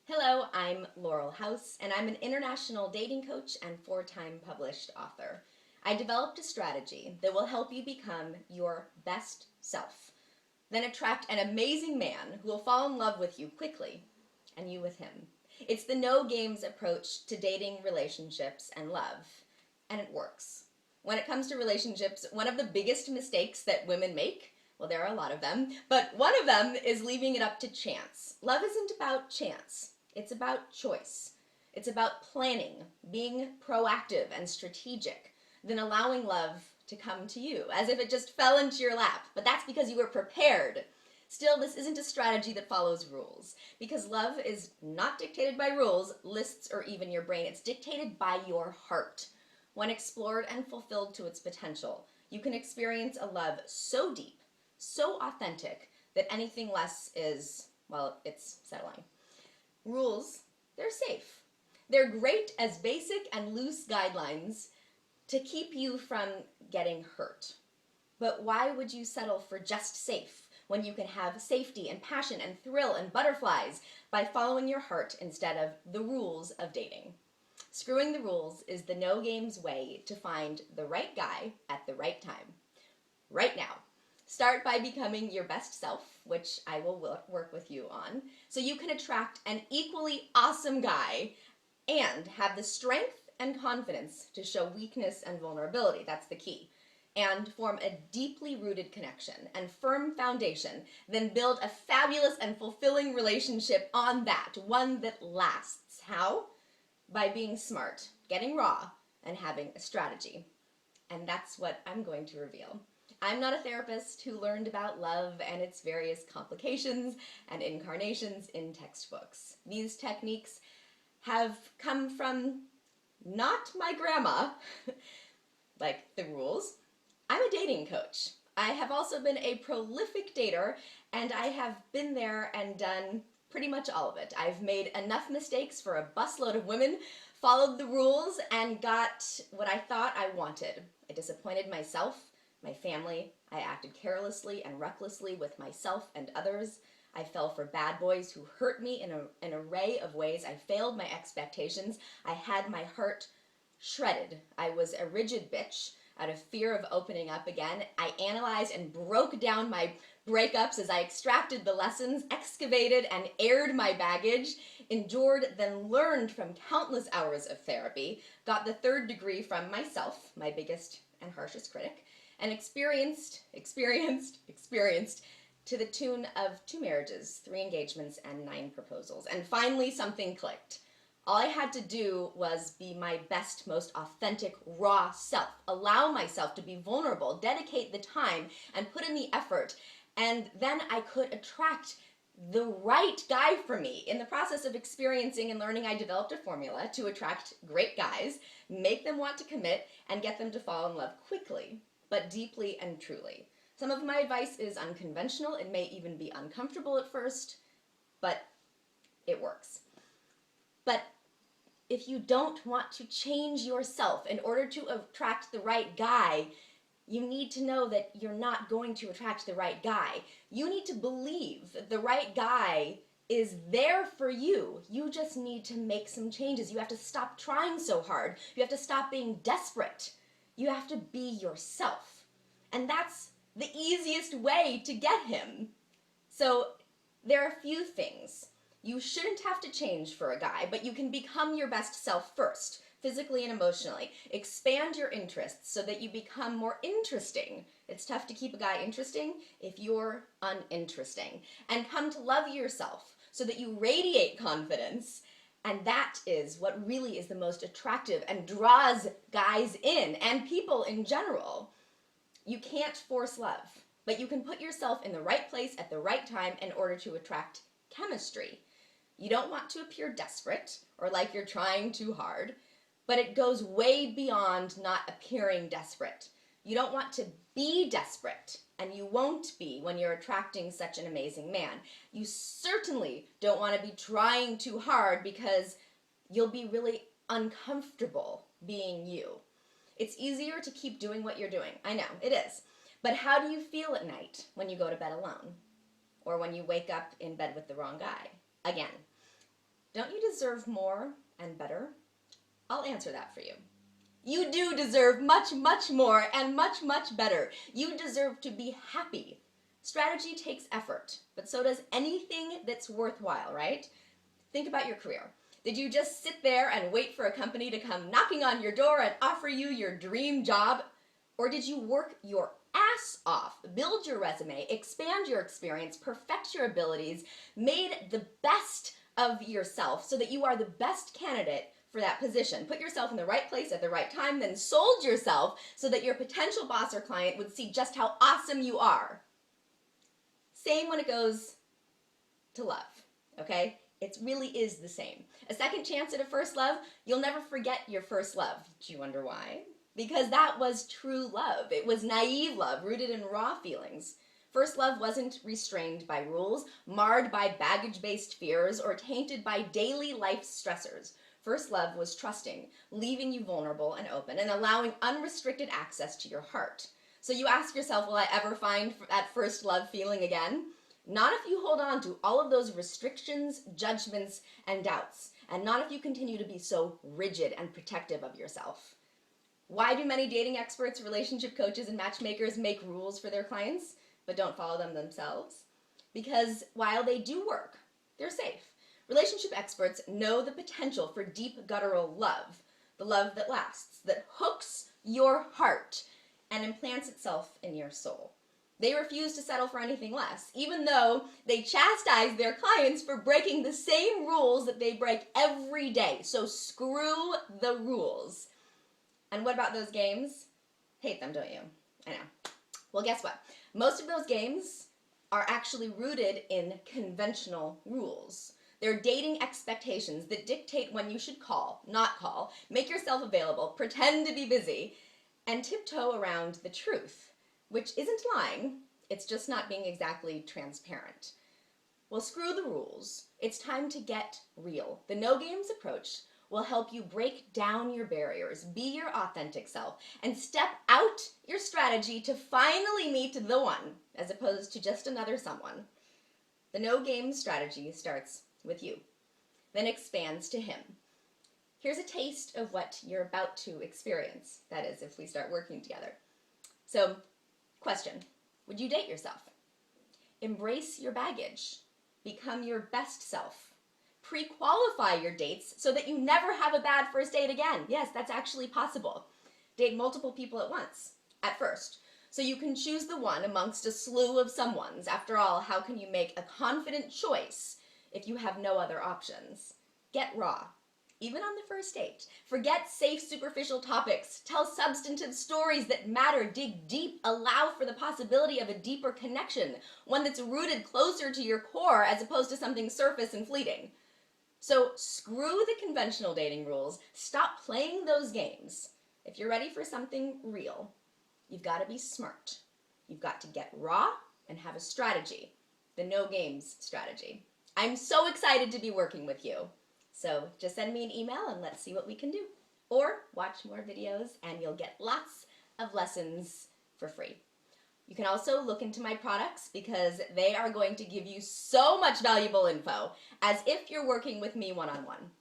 Hello, I'm Laurel House, and I'm an international dating coach and four-time published author. I developed a strategy that will help you become your best self, then attract an amazing man who will fall in love with you quickly, and you with him. It's the no games approach to dating, relationships, and love, and it works. When it comes to relationships, one of the biggest mistakes that women make, well, there are a lot of them, but one of them is leaving it up to chance. Love isn't about chance. It's about choice. It's about planning, being proactive and strategic, then allowing love to come to you, as if it just fell into your lap. But that's because you were prepared. Still, this isn't a strategy that follows rules, because love is not dictated by rules, lists, or even your brain. It's dictated by your heart. When explored and fulfilled to its potential, you can experience a love so deep, so authentic, that anything less is, well, it's settling. Rules, they're safe. They're great as basic and loose guidelines to keep you from getting hurt. But why would you settle for just safe when you can have safety and passion and thrill and butterflies by following your heart instead of the rules of dating? Screwing the rules is the no games way to find the right guy at the right time. Right now. Start by becoming your best self, which I will work with you on, so you can attract an equally awesome guy and have the strength and confidence to show weakness and vulnerability. That's the key. And form a deeply rooted connection and firm foundation, then build a fabulous and fulfilling relationship on that, one that lasts. How? By being smart, getting raw, and having a strategy. And that's what I'm going to reveal. I'm not a therapist who learned about love and its various complications and incarnations in textbooks. These techniques have come from not my grandma, like the rules. I'm a dating coach. I have also been a prolific dater, and I have been there and done pretty much all of it. I've made enough mistakes for a busload of women, followed the rules, and got what I thought I wanted. I disappointed myself, my family. I acted carelessly and recklessly with myself and others. I fell for bad boys who hurt me in an array of ways. I failed my expectations. I had my heart shredded. I was a rigid bitch out of fear of opening up again. I analyzed and broke down my breakups as I extracted the lessons, excavated and aired my baggage, endured, then learned from countless hours of therapy, got the 3rd degree from myself, my biggest and harshest critic, and experienced to the tune of 2 marriages, 3 engagements, and 9 proposals. And finally, something clicked. All I had to do was be my best, most authentic, raw self, allow myself to be vulnerable, dedicate the time, and put in the effort, and then I could attract the right guy for me. In the process of experiencing and learning, I developed a formula to attract great guys, make them want to commit, and get them to fall in love quickly, but deeply and truly. Some of my advice is unconventional. It may even be uncomfortable at first, but it works. But if you don't want to change yourself in order to attract the right guy, you need to know that you're not going to attract the right guy. You need to believe that the right guy is there for you. You just need to make some changes. You have to stop trying so hard. You have to stop being desperate. You have to be yourself. And that's the easiest way to get him. So there are a few things. You shouldn't have to change for a guy, but you can become your best self first, physically and emotionally. Expand your interests so that you become more interesting. It's tough to keep a guy interesting if you're uninteresting. And come to love yourself so that you radiate confidence. And that is what really is the most attractive and draws guys in and people in general. You can't force love, but you can put yourself in the right place at the right time in order to attract chemistry. You don't want to appear desperate or like you're trying too hard, but it goes way beyond not appearing desperate. You don't want to be desperate, and you won't be when you're attracting such an amazing man. You certainly don't want to be trying too hard because you'll be really uncomfortable being you. It's easier to keep doing what you're doing. I know, it is. But how do you feel at night when you go to bed alone? Or when you wake up in bed with the wrong guy? Again, Don't you deserve more and better? I'll answer that for you. You do deserve much, much more and much, much better. You deserve to be happy. Strategy takes effort, but so does anything that's worthwhile, right? Think about your career. Did you just sit there and wait for a company to come knocking on your door and offer you your dream job? Or did you work your ass off, build your resume, expand your experience, perfect your abilities, made the best of yourself so that you are the best candidate for that position? Put yourself in the right place at the right time, then sold yourself so that your potential boss or client would see just how awesome you are. Same when it goes to love, okay? It really is the same. A second chance at a first love, you'll never forget your first love. Do you wonder why? Because that was true love. It was naive love, rooted in raw feelings. First love wasn't restrained by rules, marred by baggage-based fears, or tainted by daily life stressors. First love was trusting, leaving you vulnerable and open, and allowing unrestricted access to your heart. So you ask yourself, will I ever find that first love feeling again? Not if you hold on to all of those restrictions, judgments, and doubts, and not if you continue to be so rigid and protective of yourself. Why do many dating experts, relationship coaches, and matchmakers make rules for their clients, but don't follow them themselves? Because while they do work, they're safe. Relationship experts know the potential for deep guttural love, the love that lasts, that hooks your heart and implants itself in your soul. They refuse to settle for anything less, even though they chastise their clients for breaking the same rules that they break every day. So screw the rules. And what about those games? Hate them, don't you? I know. Well, guess what? Most of those games are actually rooted in conventional rules. They're dating expectations that dictate when you should call, not call, make yourself available, pretend to be busy, and tiptoe around the truth, which isn't lying, it's just not being exactly transparent. Well, screw the rules. It's time to get real. The no games approach will help you break down your barriers, be your authentic self, and step out your strategy to finally meet the one, as opposed to just another someone. The no games strategy starts with you, then expands to him. Here's a taste of what you're about to experience. That is, if we start working together. So, question, would you date yourself? Embrace your baggage. Become your best self. Pre-qualify your dates so that you never have a bad first date again. Yes, that's actually possible. Date multiple people at once, at first, so you can choose the one amongst a slew of someones. After all, how can you make a confident choice if you have no other options? Get raw. Even on the first date. Forget safe, superficial topics. Tell substantive stories that matter. Dig deep. Allow for the possibility of a deeper connection, one that's rooted closer to your core as opposed to something surface and fleeting. So screw the conventional dating rules. Stop playing those games. If you're ready for something real, you've got to be smart. You've got to get raw and have a strategy. The no games strategy. I'm so excited to be working with you. So just send me an email and let's see what we can do. Or watch more videos and you'll get lots of lessons for free. You can also look into my products because they are going to give you so much valuable info as if you're working with me one-on-one.